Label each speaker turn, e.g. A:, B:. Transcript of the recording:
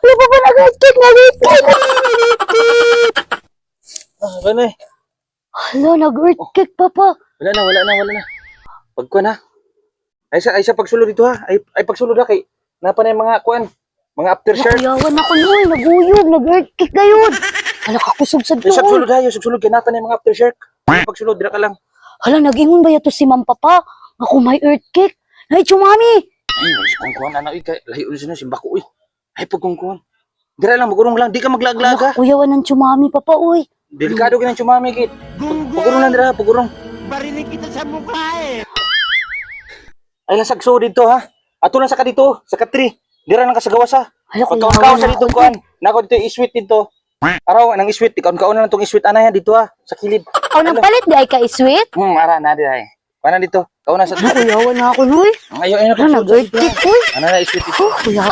A: Wala pa ba nag-earthquake?
B: Wala eh.
A: Hala, nag-earthquake papa.
B: Wala na. Pagkuhan ha. Ay sa pagsulod dito ha. Ay pagsulod ha kay napa na yung mga kuan, mga aftershock.
A: Nakuyawan ako noy, naguyog, nag-earthquake na yun. Hala, kakusog sa
B: Yung
A: doon.
B: sulod kay napa na yung mga aftershock. Pagsulod dira ka lang.
A: Hala, nag-ingon ba yato si Ma'am Papa? Ako may earthquake. Ay, chumami.
B: Ay, wala kung kuhan ana uy kay lahi ulit na simbako uy. Ay pagkungkuhan. Dira lang magurong lang, di ka maglaglaga.
A: Kuyawan ng chumami papa, uy.
B: Delikado ka ng chumami kit. Pagurong lang dira, pagurong.
C: Barinig kita sa mukha eh.
B: Ay lang sagso dito ha. Ato lang sa ka dito, sa katri. Dira lang ka sa gawas ha.
A: Hala,
B: Pagkaon sa dito kuan. Nako dito iswit dito. Araw nang iswit, ikaw na lang tong iswit anay ha dito ha, sa kilid.
A: Aw, nang palit di ay ka-sweet?
B: Ara na di ay. Pana dito. Kau na sa
A: Hala, kuyawan na ako, uy.
B: Ayo
A: Hala, nag-earthquake, uy.
B: Ano na iswit dito.
A: Kuya.